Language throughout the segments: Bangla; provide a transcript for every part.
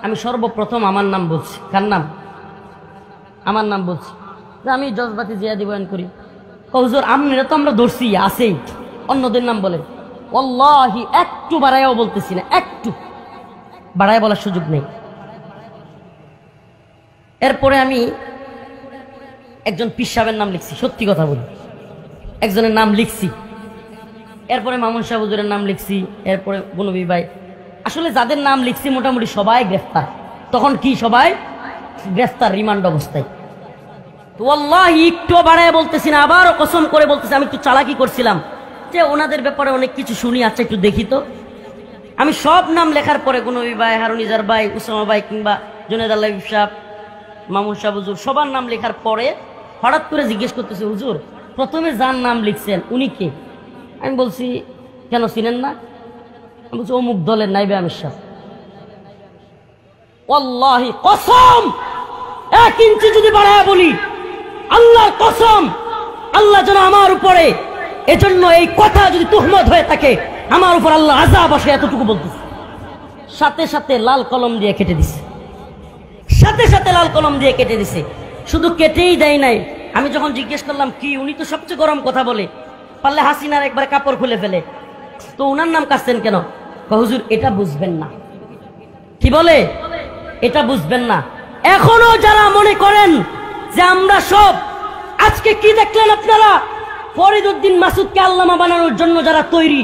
আমি সর্বপ্রথম আমার নাম বলছি। কার নাম? আমার নাম বলছি যে আমি জজবাতি জিয়াদি বয়ান করি। হুজুর আপনারা তো আমরা ধরছি আছেই, অন্যদের নাম বলেন। ওয়াল্লাহি একটু বাড়াইয়াও বলতেছি না, একটু বাড়ায় বলার সুযোগ নেই। এরপরে আমি একজন পীর সাহেবের নাম লিখছি, সত্যি কথা বলি, একজনের নাম লিখছি। এরপরে মামুন সাহেব হুজুরের নাম লিখছি। এরপরে বনবী ভাই, আসলে যাদের নাম লিখছি মোটামুটি সবাই গ্রেফতার। তখন কি সবাই গ্রেফতার, রিমান্ড অবস্থায়। তো আল্লাহি একটু বাড়ায় বলতেছি না, আবারও কসম করে বলতেছি, আমি একটু চালাকি করছিলাম যে ওনাদের ব্যাপারে অনেক কিছু শুনি, আচ্ছা একটু দেখি তো। আমি সব নাম লেখার পরে বনবী ভাই, হারুনিজার ভাই, উসামা ভাই কিংবা জুনেদ আল্লাহ সাহেব, মামুন সাহেব হুজুর সবার নাম লেখার পরে হঠাৎ করে জিজ্ঞেস করতেছে, হুজুর প্রথমে যার নাম লিখছেন উনি কে? আমি বলছি কেন চিনেন না? আমি বলছি অমুক দলের নাইবে আমির সাহেব। ওয়াল্লাহি কসম, 1 ইঞ্চি যদি বাড়ায় বলি, আল্লাহর কসম, আল্লাহ যেন আমার উপরে, এজন্য এই কথা যদি তুহমত হয়ে থাকে আমার উপর আল্লাহ আযাব আসে, এতটুকু বলতেছে। সাথে সাথে লাল কলম দিয়ে কেটে দিছে, সাথে সাথে লাল কলম দিয়ে কেটে দিছে। শুধু কেটেই দেয় নাই, আমি যখন জিজ্ঞেস করলাম কি, উনি তো সবচেয়ে গরম কথা বলে, পারলে হাসিনার একবার কাপড় খুলে ফেলে, তো উনার নাম কাটছেন কেন? হুজুর এটা বুঝবেন না। কি বলে? এটা বুঝবেন না। এখনো যারা মনে করেন যে আমরা সব, আজকে কি দেখলেন আপনারা? ফরিদউদ্দিন মাসুদকে আল্লামা বানানোর জন্য যারা তৈরি,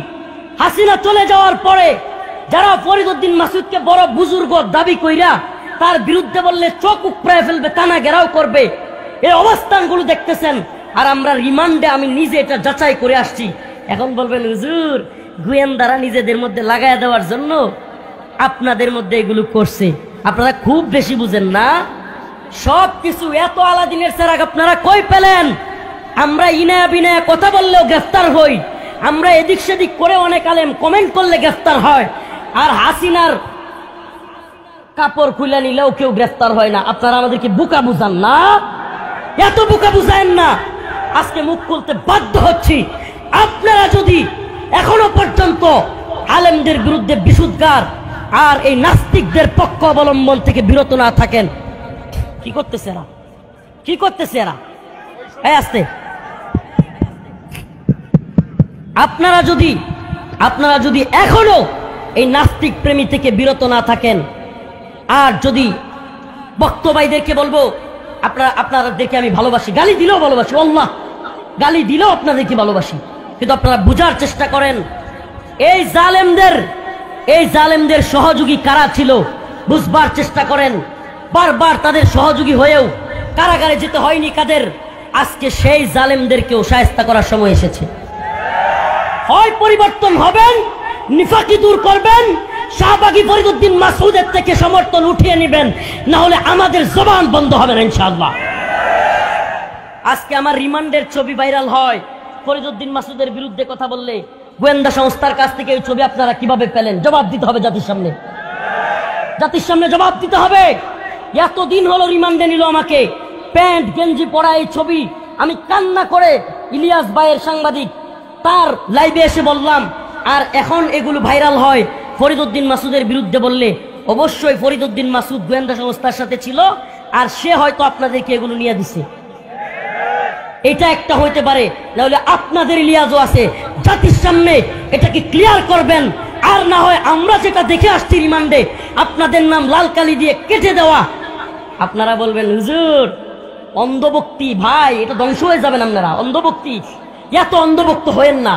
হাসিনা চলে যাওয়ার পরে যারা ফরিদউদ্দিন মাসুদকে বড় বুজুর্গ দাবি কইরা তার বিরুদ্ধে বললে চোখ উপড়ায় ফেলবে, টানা ঘেরাও করবে, এই অবস্থানগুলো দেখতেছেন। আর আমরা রিমান্ডে, আমি নিজে এটা যাচাই করে আসছি। এখন বলবেন হুজুর গোয়েন্দারা নিজেদের মধ্যে লাগায় দেওয়ার জন্য আপনাদের মধ্যে এগুলো করছে। আপনারা খুব বেশি বুঝেন না। সব কিছু এত আলাদিনের চেরাগ আপনারা কই পেলেন? আমরা ইনায়া বিনায়া কথা বললেও গ্রেফতার হই, আমরা এদিক সেদিক করে অনেক আলেম কমেন্ট করলে গ্রেফতার হয়, আর হাসিনার কাপড় খুলে নিলেও কেউ গ্রেফতার হয় না। আপনারা আমাদেরকে বোকা বুঝান না, এত বোকা বুঝায়েন না। আজকে মুখ খুলতে বাধ্য হচ্ছি। আপনারা যদি এখনো পর্যন্ত আলেমদের বিরুদ্ধে বিশুদ্ধার আর এই নাস্তিকদের পক্ষ অবলম্বন থেকে বিরত না থাকেন, কি করতেছে এরা? কি করতেছে এরা? এই আস্তে। আপনারা যদি এখনো এই নাস্তিক প্রেমী থেকে বিরত না থাকেন, আর যদি বক্তব্যদেরকে বলবো আপনাদেরকে আমি ভালোবাসি, গালি দিলেও ভালোবাসি, আল্লাহ গালি দিলেও আপনাদেরকে ভালোবাসি, কিন্তু আপনারা বুঝার চেষ্টা করেন এই জালেমদের সহযোগী কারা ছিল, বুঝবার চেষ্টা করেন। বারবার তাদের সহযোগী হয়েও কারাগারে যেতে হয়নি কাদের। আজকে সেই জালেমদেরকেও শায়েস্তা করার সময় এসেছে। হয় পরিবর্তন হবেন, নিফাকি দূর করবেন, শাহবাগী ফরিদউদ্দিন মাসুদের থেকে সমর্থন উঠিয়ে নেবেন, না হলে আমাদের জবান বন্ধ হবে না ইনশাআল্লাহ। আজকে আমার রিমান্ডের ছবি ভাইরাল হয়, ফরিদউদ্দিন মাসুদের বিরুদ্ধে কথা বললে গোয়েন্দা সংস্থার কাছ থেকে এই ছবি আপনারা কিভাবে পেলেন? জবাব দিতে হবে জাতির সামনে, জাতির সামনে জবাব দিতে হবে। এতদিন হলো রিমান্ডে নিল আমাকে, প্যান্ট গেঞ্জি পরা এই ছবি আমি কান্না করে ইলিয়াস ভাইয়ের সাংবাদিক তার লাইভে এসে বললাম, আর এখন এগুলো ভাইরাল হয় ফরিদউদ্দিন মাসুদের বিরুদ্ধে বললে অবশ্যই ফরিদউদ্দিন মাসুদ গোয়েন্দা সংস্থার সাথে ছিল, আর সে হয়তো আপনাদেরকে এগুলো নিয়ে দিছে। এটা একটা হইতে পারে, না হলে আপনাদের ইলিয়াজও আছে। জাতির সামনে এটাকে ক্লিয়ার করবেন, আর না হয় আমরা যেটা দেখে আসছি রিমান্ডে আপনাদের নাম লাল কালি দিয়ে কেটে দেওয়া। আপনারা বলবেন হুজুর অন্ধভক্তি, ভাই এটা ধ্বংস হয়ে যাবেন আপনারা। অন্ধভক্তি, এত অন্ধভক্ত হয়েন না।